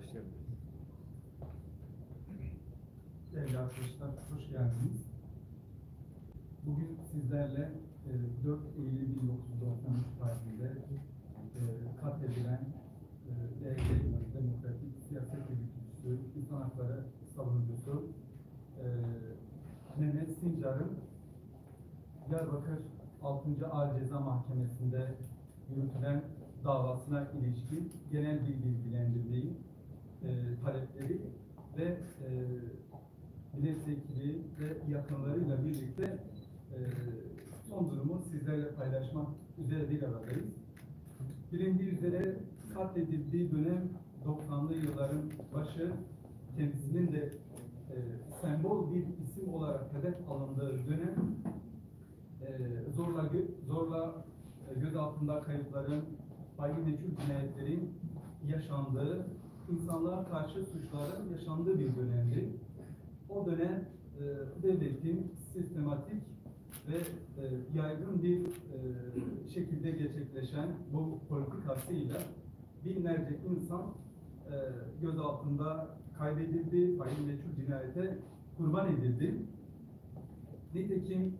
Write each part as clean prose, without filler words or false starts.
başlayabiliriz. Değerli arkadaşlar, hoş geldiniz. Bugün sizlerle 4 Eylül 1993 tarihinde katledilen değerli demokratik siyaset yürütücüsü, insan hakları savunucusu Mehmet Sincar'ın Diyarbakır 6. Ağır Ceza Mahkemesi'nde yürütülen davasına ilişkin genel bir bilgilendirmeyi, talepleri ve milletvekili ve yakınlarıyla birlikte son durumu sizlerle paylaşmak üzere bir aradayız. Bilindiği üzere katledildiği dönem 90'lı yılların başı, kendisinin de sembol bir isim olarak hedef alındığı dönem zorla gözaltında kayıpların, faili meçhul cinayetlerin yaşandığı, insanlığa karşı suçların yaşandığı bir dönemdi. O dönem devletin sistematik ve yaygın bir şekilde gerçekleşen bu politikasıyla binlerce insan gözaltında kaybedildi, faili meçhul cinayete kurban edildi. Nitekim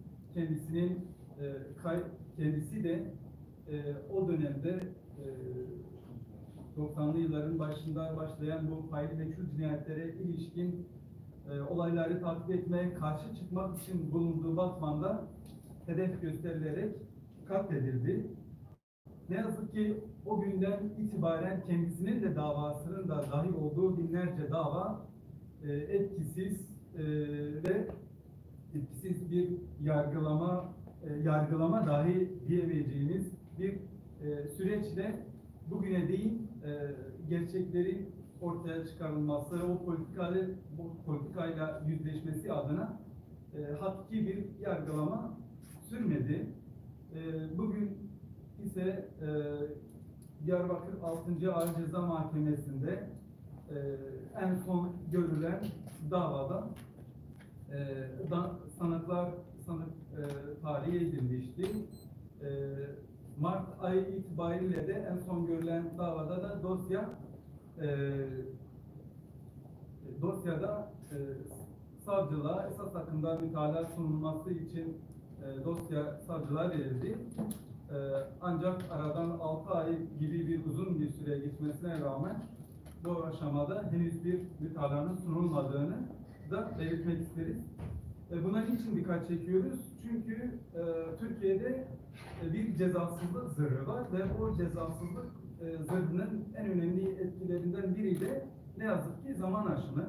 kendisi de o dönemde 90'lı yılların başında başlayan bu faili meçhul cinayetlere ilişkin olayları takip etmeye, karşı çıkmak için bulunduğu Batman'da hedef gösterilerek katledildi. Ne yazık ki o günden itibaren kendisinin de davasının da dahil olduğu binlerce dava etkisiz ve etkisiz bir yargılama dahi diyemeyeceğimiz bir süreçle bugüne değin gerçeklerin ortaya çıkarılması, bu politikayla yüzleşmesi adına hakiki bir yargılama sürmedi. Bugün ise Diyarbakır 6. Ağır Ceza Mahkemesi'nde en son görülen davada sanık tarihi edilmişti. Mart ayı itibariyle de en son görülen davada da dosyada savcılığa esas hakkında mütalaa sunulması için dosya savcılığa verildi. Ancak aradan 6 ay gibi bir uzun bir süre geçmesine rağmen bu aşamada henüz bir mütalaanın sunulmadığını da belirtmek isteriz. Buna niçin dikkat çekiyoruz? Çünkü Türkiye'de bir cezasızlık zırhı var ve o cezasızlık zırhının en önemli etkilerinden biri de ne yazık ki zaman aşımı.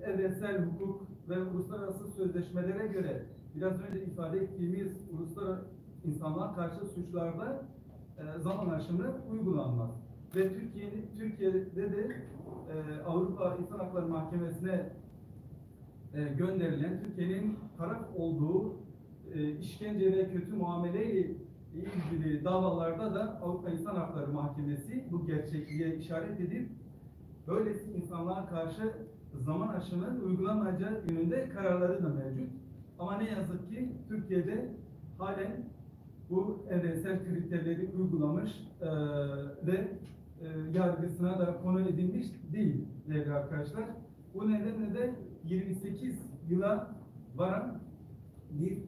Evrensel hukuk ve uluslararası sözleşmelere göre biraz önce ifade ettiğimiz uluslararası insanlığa karşı suçlarda zaman aşımı uygulanmaz. Ve Türkiye'de de Avrupa İnsan Hakları Mahkemesi'ne gönderilen, Türkiye'nin taraf olduğu işkence ve kötü muameleyle ilgili davalarda da Avrupa İnsan Hakları Mahkemesi bu gerçekliğe işaret edip böylesi insanlığa karşı zaman aşımının uygulamayacağı yönünde kararları da mevcut. Ama ne yazık ki Türkiye'de halen bu evrensel kriterleri uygulamış ve yargısına da konu edilmiş değil değerli arkadaşlar. Bu nedenle de 28 yıla varan bir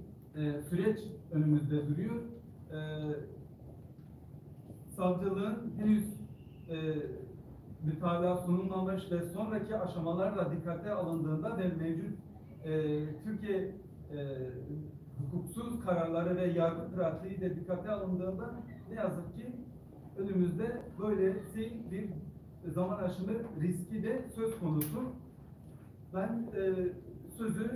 süreç önümüzde duruyor. Savcılığın henüz mütalaa sunulmamış ve sonraki aşamalarla dikkate alındığında ve mevcut Türkiye hukuksuz kararları ve yargı pratiği de dikkate alındığında ne yazık ki önümüzde böylesi bir zaman aşımı riski de söz konusu. Ben sözü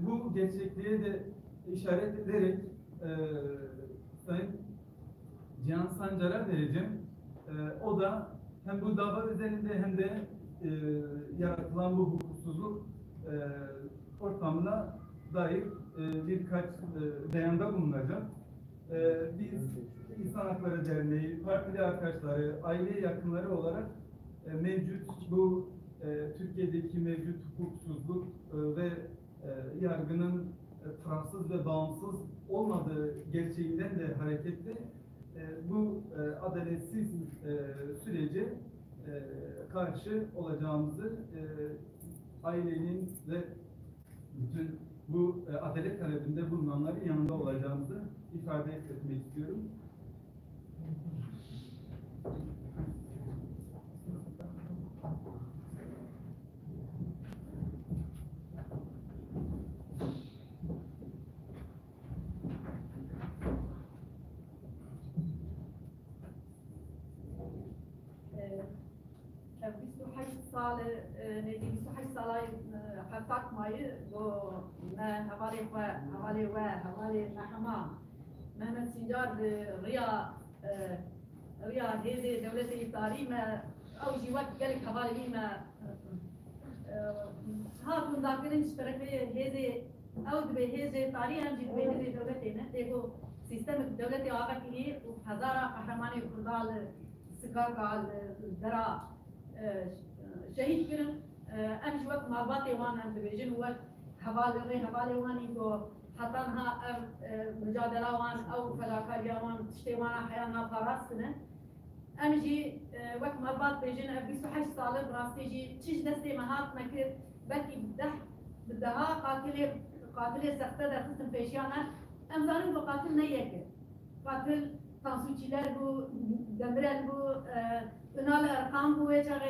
bu gerçekliğe de işaret ederek Sayın Cihan Sancar'a vereceğim. O da hem bu dava üzerinde hem de yaratılan bu hukuksuzluk ortamına dair birkaç beyanda bulunacak. Biz İnsan Hakları Derneği, partili arkadaşları, aile yakınları olarak mevcut bu Türkiye'deki mevcut hukuksuzluk ve yargının tarafsız ve bağımsız olmadığı gerçeğinden de hareketle bu adaletsiz süreci karşı olacağımızı ailenin ve bütün bu adalet talebinde bulunanların yanında olacağımızı ifade etmek istiyorum. سال نزدیک 28 سالای حقق مایی و ما حوالی محما محمد سنجار ریا هذه دولة إطاري ما أو جوات قالك حوالی ما ها كن ذاكرين اشترك هذه أو دبي هذه طاري هم جد بين هذه دولتنا تيجو سيستم الدولة آقا كني وهزارة قهرماني كردال سكاكال درا شهید کردن امش وقت مالبات وان هم تبیجن وقت حوالی وانی کو حتی ها مجادله وان او فداکاری وان تشتی وانا حیانا پاراست کنن امجی وقت مالبات بیجن 28 ساله براستی جی چیش دستی مهات مکر بلکی بدها قاتل سخته در قسم پیشیانه امزانم کو قاتل نیه قاتل تانسوچیلر بو دمرل بو ونال ارقام بو وجهه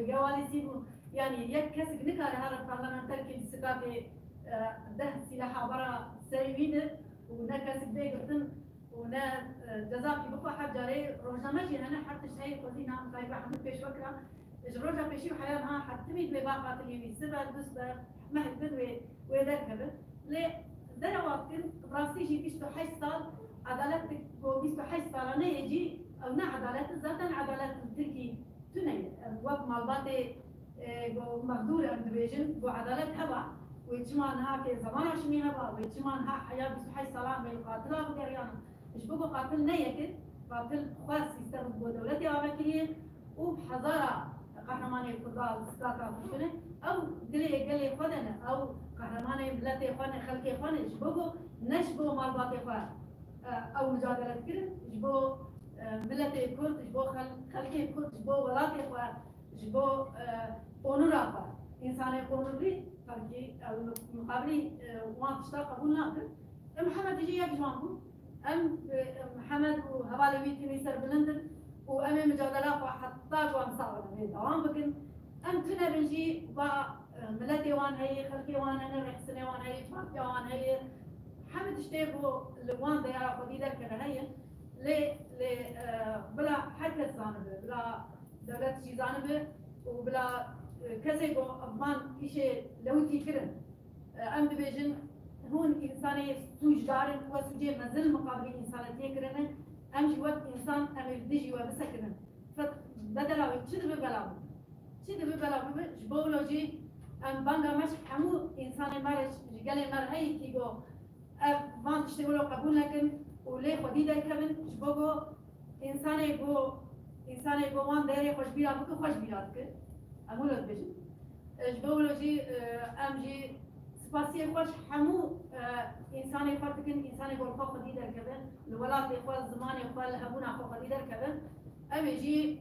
جواليسي بو يعني يك كسك نكار هذا البرلمانتر كي سكاكي ده سلاح برا سيمين ونكسك بيقتن ونا جزاكي بقى حد جاري روجنا جي هنا حتى شيء قصدينا طيب حمد بيش وكرا روجا بيشي وحيانها حتى ميت بباقات اللي سبع دسبة ما حدود ويدركبه ليه ده وقت براسي جي بيش 8 سال عدالتك بو 28 سالانه يجي او نه عدالت ذاتا عدالت تركي تنين وقت مالباتي مقدور اندويجن بو عدالت هبا ويتشمان ها في زمان عشمي هبا ويتشمان ها حياة 28 سالان بين قاتلها بقريانا مش بقو قاتل نيكت قاتل خاص يستخدم بو دولتي عواكريه وبحضارة قهرماني القضاء السكاكا وشنه او قلي خدنا او قهرماني بلاتي خانه خلقي خانه بقو نشبو مالباتي خانه او مجادله كده جبو ملت كرد جبو خلقي كرد جبو ولاتي خوا جبو قانونا خوا انسان قانوني خلقي او مقابلي وان تشتا قبول ناكر محمد يجي يجوانكم ام محمد وهبالي ويتي ميسر بلندن وام مجادله خوا حتى قوام صعبه دوام بكن ام تنا بنجي با ملتي وان هي خلقي وان انا رحسني وان هي فاطمه وان هي حمد اشتيبو لوان ديارة قديدة كنهاية بلا حركة زانبه بلا دولة شي زانبه وبلا كسي بو أبمان إشي لوتي كرن أم دبيجن هون إنساني سوج دارن وسوجي مزل مقابل إنسانتي كرن أم جي وقت إنسان أم يبديجي وبسكرن فبدلاوي چد ببلاوي جبولوجي أم بانغا مش حمو إنساني مارش جغالي مار هاي كيبو وان تشتغلوا قبول لكن وليه خديدة كمان جبوجو إنساني جو وان داري خوش بيراد بكو خوش بيراد ك أقوله بيجي جبوجو جي أم جي سباسي خوش حمو إنساني فرتكن إنساني جو خو خديدة كمان الولاد خو زماني خو هبونا خو خديدة كمان أم جي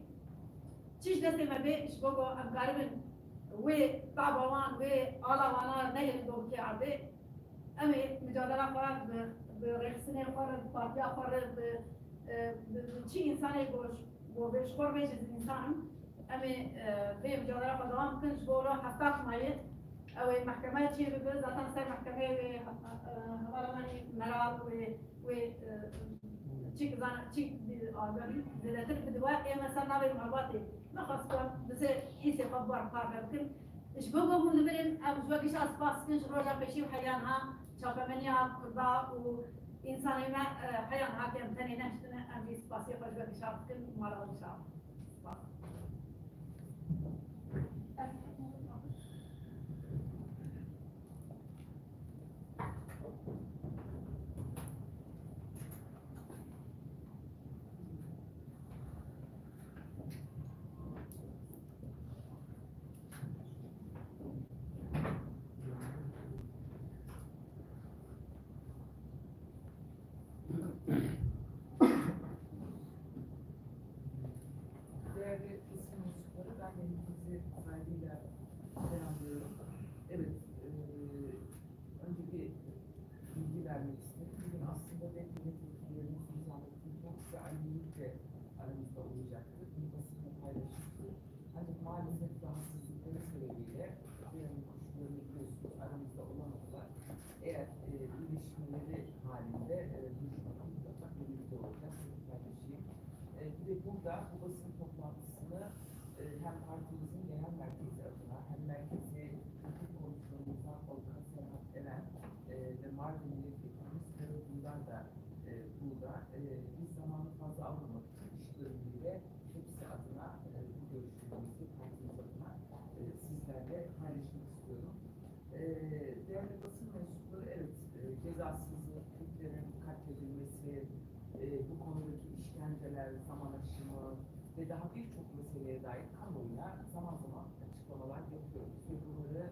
تيجي دستي ما بي جبوجو أم قاربن وي طابوان وي على وانا نهي دوم كي عبي أمي مجادلة خارج برخصني خارج بارتيا خارج بشيء إنساني بوش خارج الإنسان أمي في مجادلة خارج كنش بورا حساس مايت أو محكمة شيء بس أصلا سر محكمة هذا مراد و شيء زان شيء آگاهی زیادتر بدوار مثلا نبی مربوطه ما خاص کن بس حس خبر خارج کن إيش بقول من دبرين أبغى أسباس كنش رجع بشي وحيانها شافة منيا قضاء وإنساني ما حيانها كم ثاني نشتنا أبغى أسباسي رجع بشاف كن مرة بشاف. cezasızlık, Kürtlerin katledilmesi, bu konudaki işkenceler, zaman aşımı ve daha birçok meseleye dair kamuoyuna zaman zaman açıklamalar yapıyoruz. Ve bunları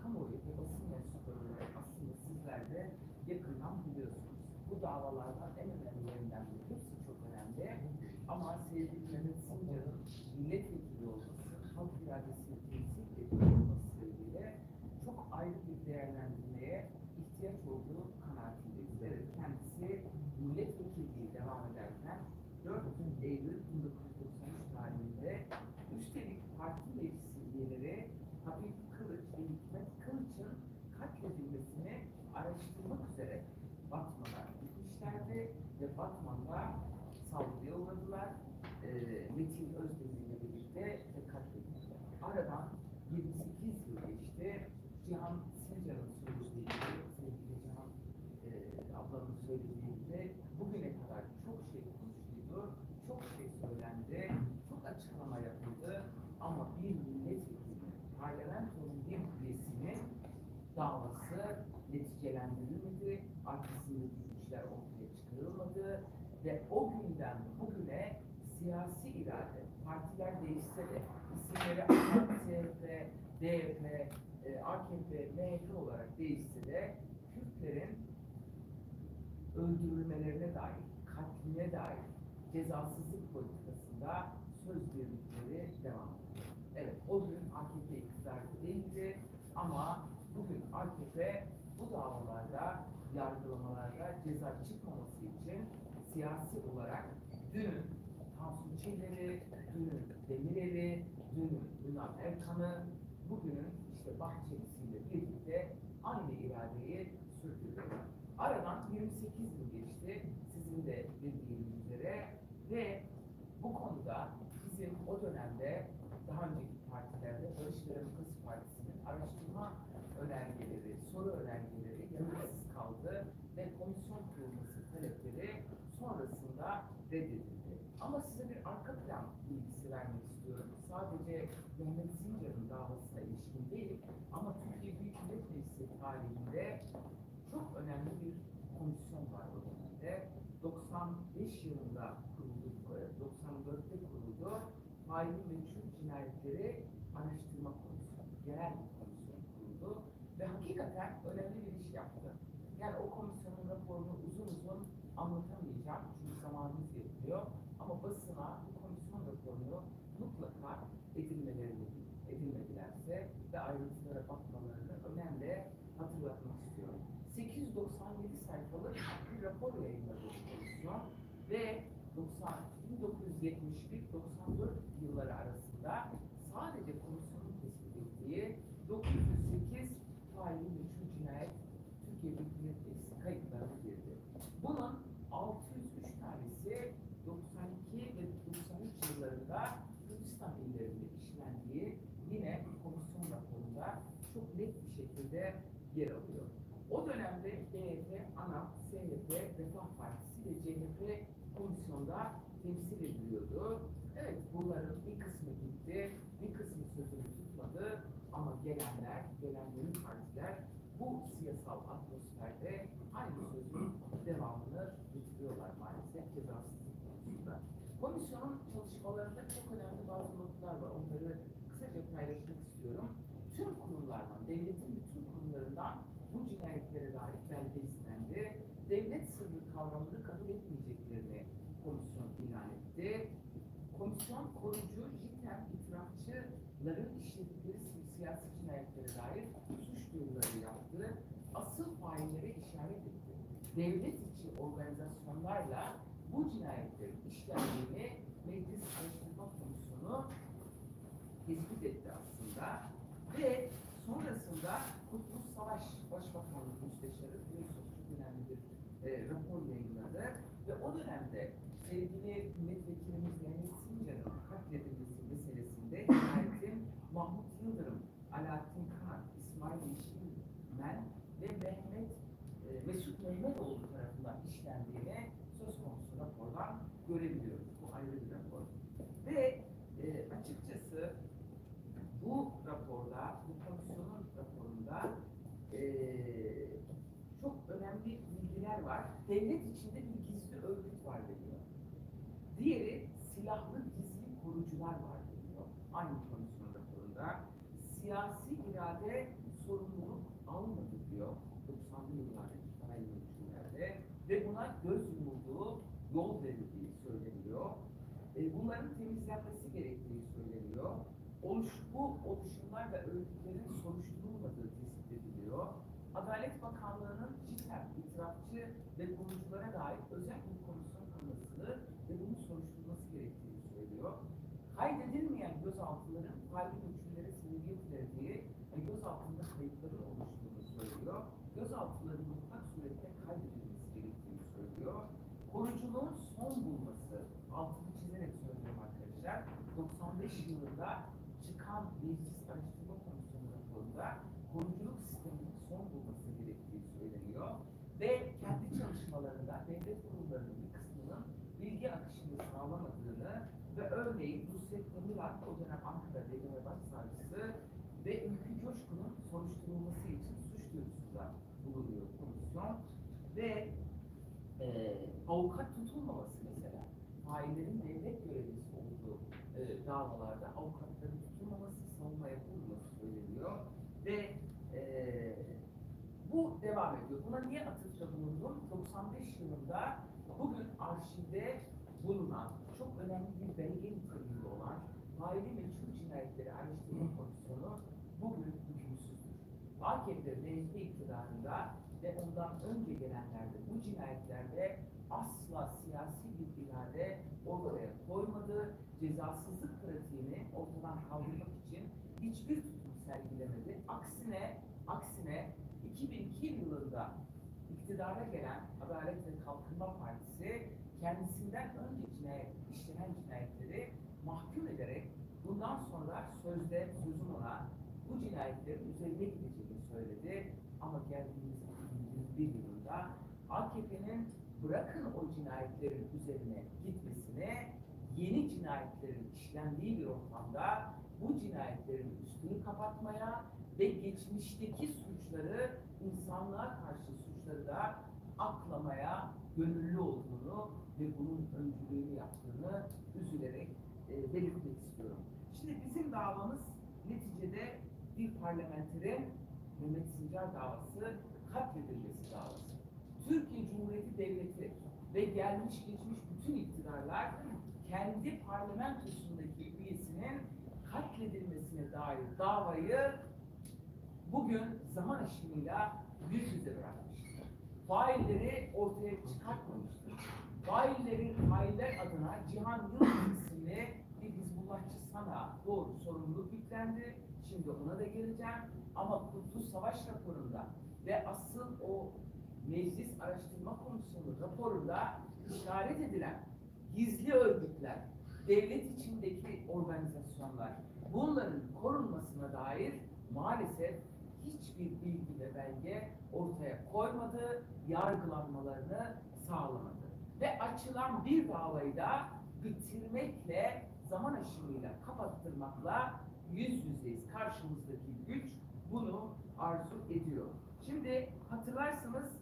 kamuoyu ve basın mensupları olarak aslında sizler de yakından biliyorsunuz. Bu davalardan en önemlilerinden biri, hepsi çok önemli. Ama sevgili Mehmet Sincar'ın milletvekili olması, halk iradesini temsil ediyor olması sebebiyle çok ayrı bir değerlendirmeye ihtiyaç olduğu kanaatindeyiz. Evet, kendisi milletvekilliği devam ederken 4 Eylül 1993 tarihinde üstelik parti meclisi üyeleri Habib Kılıç ve Hikmet Kılıç'ın katledilmesini araştırmak üzere Batman'a gitmişlerdi ve Batman'da saldırıya uğradılar. Metin Özdemir ile birlikte ve katledildiler. Aradan 28 yıl geçti. Cihan Sincar'ın söylediği gibi, sevgili Cihan ablanın söylediği gibi bugüne kadar çok şey konuşuldu, çok şey söylendi, çok açıklama yapıldı ama bir milletvekili, parlamentonun bir üyesinin davası neticelendirilmedi, arkasındaki güçler ortaya çıkarılmadı ve o günden bugüne siyasi irade, partiler değişse de isimleri AK, CHP, DYP, AKP, MHP olarak değişse de Kürtlerin öldürülmelerine dair, katline dair cezasızlık politikasında söz verdikleri devam ediyor. Evet, o gün AKP iktidarda değildi ama bugün AKP bu davalarda, yargılamalarda ceza çıkmaması için siyasi olarak dünün Tansu Çiller'i, dünün Demirel'i, dünün Ünal Erkan'ı, bugünün işte Bahçeli'siyle birlikte aynı iradeyi sürdürüyorlar. Aradan 28 yıl geçti, sizin de bildiğiniz üzere ve bu konuda bizim o dönemde daha önceki partilerde Barış ve Demokrasi Partisi'nin araştırma önergeleri, soru önergeleri yanıtsız kaldı ve komisyon kurulması talepleri sonrasında reddedildi. Ama size bir arka plan bilgisi vermek istiyorum. Sadece Mehmet Sincar'ın davasına ilişkin değil ama Türkiye Büyük Millet Meclisi tarihinde çok önemli bir komisyon var o dönemde. 95 yılında kuruldu, 94'te kuruldu. Faili meçhul cinayetleri araştırma komisyonu, genel bir komisyon kuruldu ve hakikaten önemli bir iş yaptı. Yani o komisyonun raporunu uzun uzun anlatamayacağım çünkü zamanımız yetmiyor. Ama basına bu komisyon raporunu mutlaka edinmedilerse ve ayrıntılara bakmalarını önemli hatırlatmak istiyorum. 897 sayfalık bir rapor yayınladı bu komisyon ve 1971-94 yılları arasında sadece komisyonun tespit ettiği 908 faili meçhul cinayet Türkiye Büyük Millet Meclisi kayıtlarına girdi. Bunun 603 tanesi 92 ve 93 yıllarında Kürdistan illerinde işlendiği yine komisyon raporunda çok net bir şekilde yer alıyor. O dönemde DYP, ANAP, SHP, Refah Partisi ve CHP komisyonda temsil ediliyordu. Evet, bunların bir kısmı gitti, bir kısmı sözünü tutmadı ama gelenlerin partiler bu siyasal atmosferde aynı sözün devamını getiriyorlar maalesef cezasızlık konusunda. Komisyonun çalışmalarında çok önemli bazı notlar var. Onları kısaca paylaşmak istiyorum. Tüm kurumlardan, devletin bütün kurumlarından bu cinayetlere dair belge istendi. Devlet sırrı kavramını kabul etmeyeceklerini komisyon ilan etti. Komisyon korucu, cidden itirafçıların işledikleri siyasi cinayetlere dair suç duyuruları yaptı. Asıl faillere işaret etti. Devlet içi organizasyonlarla bu cinayetlerin işlendiğini Meclis Araştırma Komisyonu tespit etti aslında ve sonrasında Kurtuluş Savaş Başbakanlık Müsteşarı biliyorsunuz çok önemli bir rapor yayınladı ve o dönemde sevgili milletvekilimiz Mehmet Sincar'ın katledilmesi meselesinde cinayetin Mahmut Yıldırım, Alaaddin Kağan, İsmail Yeşilmen ve Mesut Mehmetoğlu tarafından işlendiğini söz konusu rapordan görebiliyoruz. Bu ayrı bir rapor. Ve açıkçası bu raporda, bu komisyonun raporunda çok önemli devlet içinde bir gizli örgüt var deniyor. Diğeri silahlı gizli korucular var deniyor. Aynı komisyon raporunda. Siyasi irade sorumluluk almadı diyor. 90'lı yıllardaki tarih ölçümlerde ve buna göz yumulduğu, yol verildiği söyleniyor. Bunların temizlenmesi gerektiği söyleniyor. Bu oluşumlar ve örgütlerin soruşturulmadığı tespit ediliyor. Adalet Bakanlığı'nın cidden itirafçı ve konuculara dair özel bir komisyon kurmasını ve bunun soruşturulması gerektiğini söylüyor. Kaydedilmeyen gözaltıların faili meçhullere sebebiyet verdiği ve gözaltında kayıpların oluştuğunu söylüyor. Gözaltıların mutlak surette kaydedilmesi gerektiğini söylüyor. Koruculuğun son bulması, altını çizerek söylüyorum arkadaşlar, 95 yılında çıkan Meclis Araştırma Komisyonu raporunda koruculuk sisteminin son bulması gerektiği söyleniyor ve kendi çalışmalarında devlet kurumlarının bir kısmının bilgi akışını sağlamadığını ve örneğin Nusret Demirel, o dönem Ankara Devlet Başsavcısı ve Ülkü Coşkun'un soruşturulması için suç duyurusunda bulunuyor komisyon ve avukat tutulmaması mesela, faillerin devlet görevlisi olduğu davalarda avukatların tutulmaması, savunma yapılmaması söyleniyor ve bu devam ediyor. Buna niye atıfta bulundum? 95 yılında bugün arşivde bulunan çok önemli bir belge niteliğinde olan faili meçhul cinayetleri araştırma komisyonu bugün hükümsüzdür. AKP MHP iktidarında ve ondan önce gelenlerde bu cinayetlerde asla siyasi bir irade ortaya koymadı, cezasızlık pratiğini ortadan kaldırmak için hiçbir tutum sergilemedi. Aksine 2002 yılında iktidara gelen Adalet ve Kalkınma Partisi kendisinden önce işlenen cinayetleri mahkum ederek bundan sonra sözüm ona bu cinayetlerin üzerine gideceğini söyledi. Ama geldiğimiz 2021 yılında AKP'nin bırakın o cinayetlerin üzerine gitmesine, yeni cinayetlerin işlendiği bir ortamda bu cinayetlerin üstünü kapatmaya ve geçmişteki suçları, insanlığa karşı suçları da aklamaya gönüllü olduğunu ve bunun öncülüğünü yaptığını üzülerek belirtmek istiyorum. Şimdi bizim davamız neticede bir parlamenterin Mehmet Sincar davası, katledilmesi davası. Türkiye Cumhuriyeti Devleti ve gelmiş geçmiş bütün iktidarlar kendi parlamentosundaki üyesinin katledilmesine dair davayı bugün zaman aşımıyla yüz yüze bırakmıştır. Failleri ortaya çıkartmamıştır. Failler adına Cihan Yıldız isimli bir Hizbullahçı sana doğru sorumluluk yüklendi. Şimdi ona da geleceğim. Ama Kurtuluş Savaş raporunda ve asıl o Meclis Araştırma Komisyonu raporunda işaret edilen gizli örgütler, devlet içindeki organizasyonlar, bunların korunmasına dair maalesef hiçbir bilgi ve belge ortaya koymadı, yargılanmalarını sağlamadı. Ve açılan bir davayı da bitirmekle, zaman aşımıyla kapattırmakla yüz yüzeyiz. Karşımızdaki güç bunu arzu ediyor. Şimdi hatırlarsınız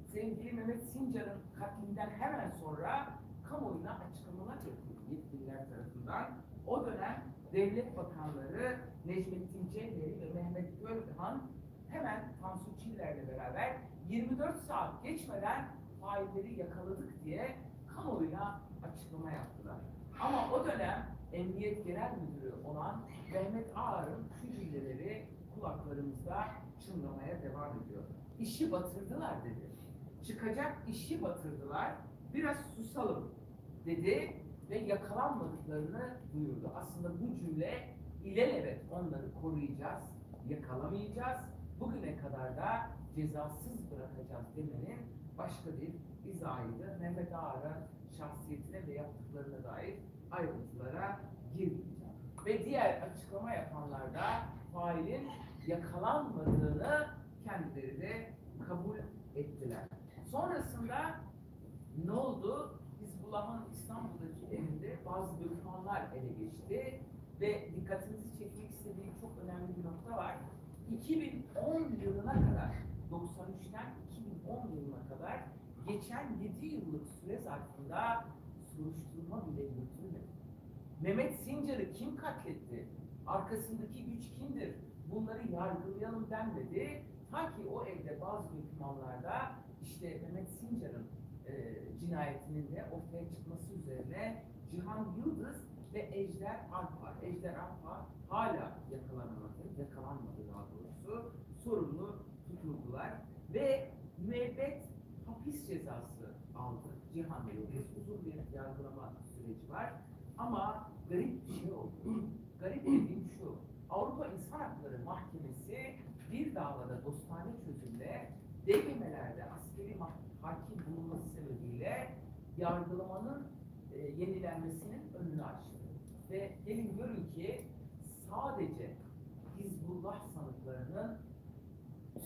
sevgili Mehmet Sincar'ın katlinden hemen sonra kamuoyuna açıklamalar yapıldı yetkililer tarafından. O dönem devlet bakanları Necmettin Cevheri ve Mehmet Gölhan hemen Tansu Çiller'le beraber 24 saat geçmeden failleri yakaladık diye kamuoyuna açıklama yaptılar. Ama o dönem Emniyet Genel Müdürü olan Mehmet Ağar'ın şu cümleleri kulaklarımızda çınlamaya devam ediyor. İşi batırdılar dedi. Çıkacak işi batırdılar. Biraz susalım dedi ve yakalanmadıklarını duyurdu. Aslında bu cümle ilelebet onları koruyacağız, yakalamayacağız. Bugüne kadar da cezasız bırakacağız demenin başka bir izahıydı. Mehmet Ağar'ın şahsiyetine ve yaptıklarına dair ayrıntılara girmeyeceğim. Ve diğer açıklama yapanlar da failin yakalanmadığını kendileri de kabul ettiler. Sonrasında ne oldu? Hizbullah'ın İstanbul'daki evinde bazı dokümanlar ele geçti ve dikkatinizi çekmek istediğim çok önemli bir nokta var. 2010 yılına kadar, 93'ten 2010 yılına kadar geçen 7 yıllık süre zarfında soruşturma bile yürütülmedi. Mehmet Sincar'ı kim katletti? Arkasındaki güç kimdir? Bunları yargılayalım denmedi. Ta ki o evde bazı dokümanlarda işte Mehmet Sincar'ın cinayetinin de ortaya çıkması üzerine Cihan Yıldız ve Ejder Arpa hala yakalanmadı daha doğrusu, sorumlu tutuldular ve müebbet hapis cezası aldı Cihan Yıldız. Uzun bir yargılama süreci var ama garip bir şey oldu. Garip dediğim şu, Avrupa İnsan Hakları Mahkemesi bir davada dostane çözümle DGM'lerde askeri hakim bulunması sebebiyle yargılamanın yenilenmesinin önünü açtı. Ve gelin görün ki sadece Hizbullah sanıklarının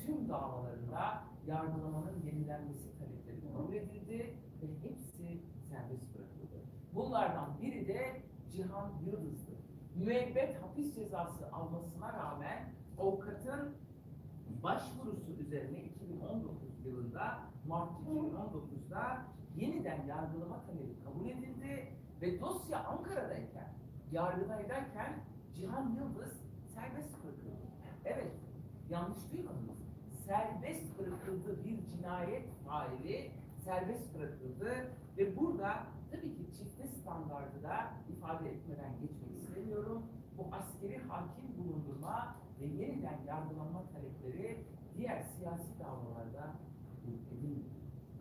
tüm davalarında yargılamanın yenilenmesi talepleri kabul edildi ve hepsi serbest bırakıldı. Bunlardan biri de Cihan Yıldız'dı. Müebbet hapis cezası almasına rağmen avukatın başvurusu üzerine 2019 yılında, Mart 2019'da yeniden yargılama talebi kabul edildi ve dosya Ankara'dayken, yargıdayken Cihan Yıldız serbest bırakıldı. Evet, yanlış duymadınız. Serbest bırakıldı, bir cinayet faili serbest bırakıldı ve burada tabii ki çifte standardı da ifade etmeden geçmek istemiyorum. Bu askeri hakim bulundurma ve yeniden yargılanma talepleri diğer siyasi davalarda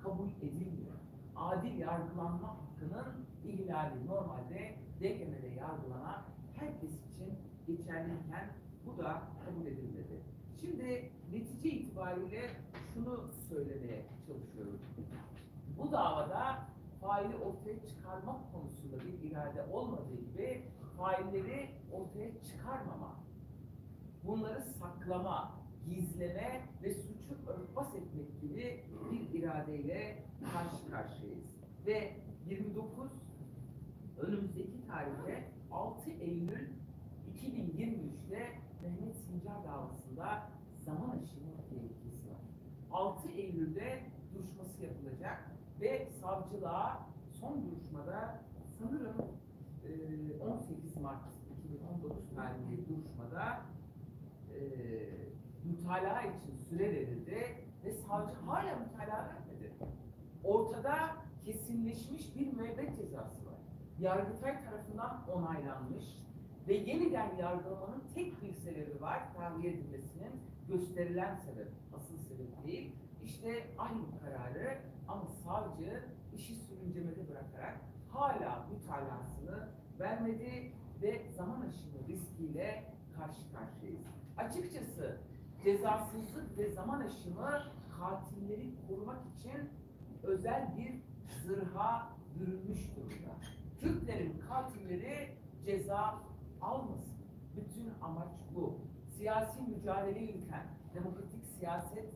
kabul edilmiyor. Adil yargılanma hakkının ihlali normalde DGM'de yargılanan herkes için geçerliyken bu da kabul edilmedi. Şimdi netice itibariyle şunu söylemeye çalışıyorum. Bu davada faili ortaya çıkarmak konusunda bir irade olmadığı gibi failleri ortaya çıkarmama, bunları saklama, gizleme ve suçu örtbas etmek gibi bir iradeyle karşı karşıyayız. Ve 29 önümüzdeki tarihte 6 Eylül 2023'te Mehmet Sincar davasında zaman aşımı tehlikesi var. 6 Eylül'de duruşması yapılacak ve savcılığa son duruşmada sanırım 18 Mart 2019 tarihli duruşmada mütalaa için süre verildi ve savcı hala mütalaa vermedi. Ortada kesinleşmiş bir müebbet cezası var. Yargıtay tarafından onaylanmış ve yeniden yargılamanın tek bir sebebi var, tahliye edilmesinin gösterilen sebep, asıl sebep değil. İşte aynı kararı ama savcı işi sürüncemede bırakarak hala mütalasını vermedi ve zaman aşımı riskiyle karşı karşıyayız. Açıkçası cezasızlık ve zaman aşımı katilleri korumak için özel bir zırha bürünmüş durumda. Türklerin katilleri ceza almasın. Bütün amaç bu. Siyasi mücadele yürüten, demokratik siyaset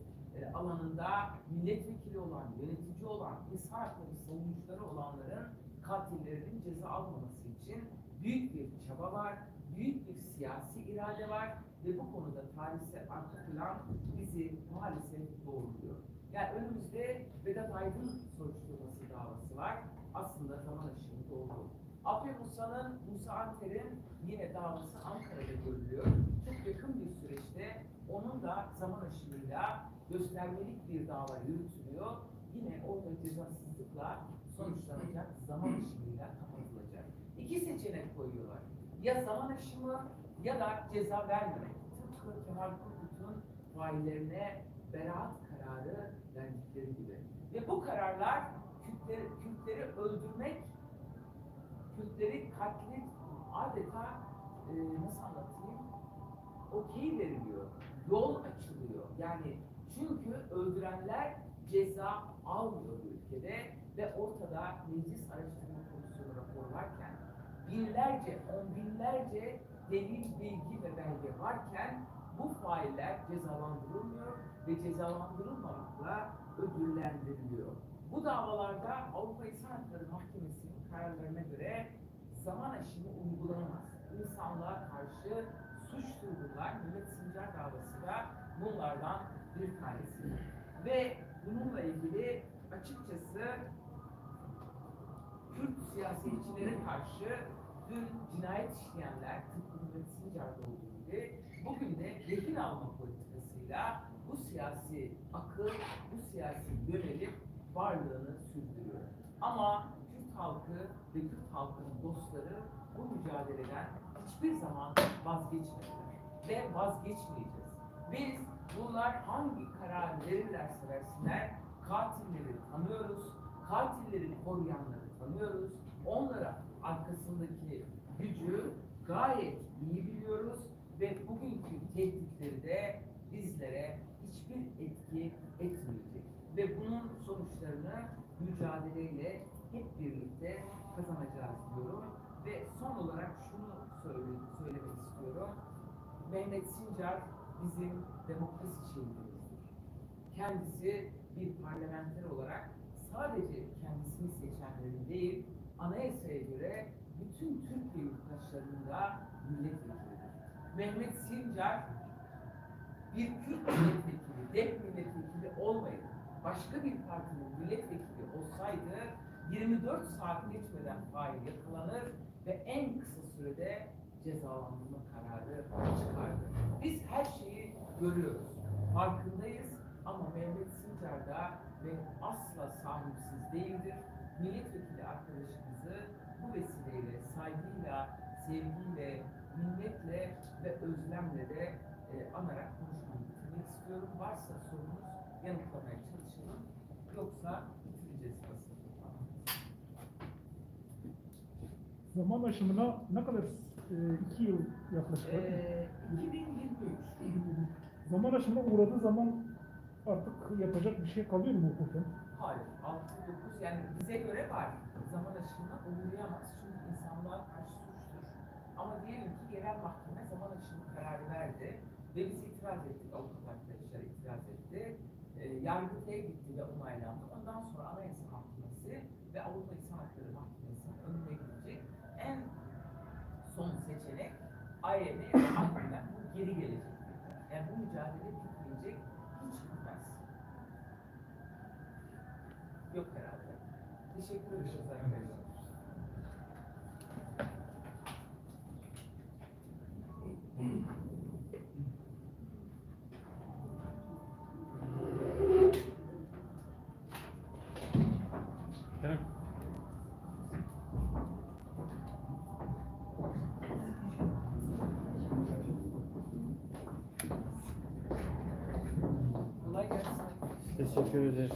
alanında milletvekili olan, yönetici olan, insan hakları savunucuları olanların katillerinin ceza almaması için büyük bir çaba var, büyük bir siyasi irade var ve bu konuda tarihsel arka plan bizi maalesef doğruluyor. Yani önümüzde Vedat Aydın soruşturması davası var. Aslında zaman aşımı doğru. Apre Musa'nın, Musa Anter'in yine davası Ankara'da görülüyor. Çok yakın bir süreçte onun da zaman aşımıyla göstermelik bir dava yürütülüyor. Yine orada cezasızlıkla sonuçlanacak, zaman aşımıyla kapatılacak. İki seçenek koyuyorlar. Ya zaman aşımı ya da ceza vermemek. Tıpkı Kemal Korkut'un faillerine beraat kararı verdikleri gibi. Ve bu kararlar Kürtleri öldürmek, Kürtleri katlet adeta nasıl anlatayım? Okey veriliyor. Yol açılıyor. Yani çünkü öldürenler ceza almıyor bu ülkede ve ortada Meclis Araştırma Komisyonu raporu varken binlerce, on binlerce delil, bilgi ve belge varken bu failler cezalandırılmıyor ve cezalandırılmamakla ödüllendiriliyor. Bu davalarda Avrupa İnsan Hakları Mahkemesi'nin kararlarına göre zaman aşımı uygulanamaz. İnsanlığa karşı suç duygular, Mehmet Sincar davası da bunlardan bir tanesi. Ve bununla ilgili açıkçası Kürt siyasetçilere karşı dün cinayet işleyenler tıpkı Mehmet Sincar'da olduğu gibi bugün de rehin alma politikasıyla bu siyasi akıl, bu siyasi yönelim varlığını sürdürüyor. Ama Kürt halkı ve Kürt halkının dostları bu mücadeleden hiçbir zaman vazgeçmediler ve vazgeçmeyeceğiz. Biz bunlar hangi karar verirlerse versinler katilleri tanıyoruz, katilleri koruyanları tanıyoruz, onlara arkasındaki gücü gayet iyi biliyoruz ve bugünkü tehditleri de bizlere hiçbir etki etmeyecek. Ve bunun sonuçlarını mücadeleyle hep birlikte kazanacağız diyorum. Ve son olarak şunu söylemek istiyorum. Mehmet Sincar bizim demokrasi şehidimizdir. Kendisi bir parlamenter olarak sadece kendisini seçenlerin değil, anayasaya göre bütün Türkiye yurttaşlarının da milletvekilidir. Mehmet Sincar bir Kürt milletvekili, DEP milletvekili olmayıp başka bir partinin milletvekili olsaydı 24 saat geçmeden fail yakalanır ve en kısa sürede cezalandırma kararı çıkardı. Biz her şeyi görüyoruz, farkındayız ama Mehmet Sincar da ve asla sahipsiz değildir. Milletvekili arkadaşımızı bu vesileyle saygıyla, sevgiyle, minnetle ve özlemle de anarak konuşmamı bitirmek istiyorum. Varsa sorunuz yanıtlamaya çalışalım. Yoksa bitireceğiz aslında. Zaman aşımına ne kadar 2 yıl yaklaşık var mı? 2023. Zaman aşımına uğradığı zaman artık yapacak bir şey kalıyor mu hukuken? Hayır, 6-9 yani bize göre var. Zaman aşımına uğrayamaz çünkü insanlığa karşı suçtur. Ama diyelim ki yerel mahkeme zaman aşımı kararı verdi ve biz itiraz ettik, avukat arkadaşlar itiraz etti. Yargıtay'a gitti ve onaylandı. Ondan sonra Anayasa Mahkemesi ve Avrupa İnsan Hakları Mahkemesi'nin önüne gidecek. En son seçenek AYM'den bu geri gelecek. Yani bu mücadele bitmeyecek, hiç bitmez. Yok herhalde. Teşekkür ederiz arkadaşlar. Kolay gelsin. Teşekkür ederiz.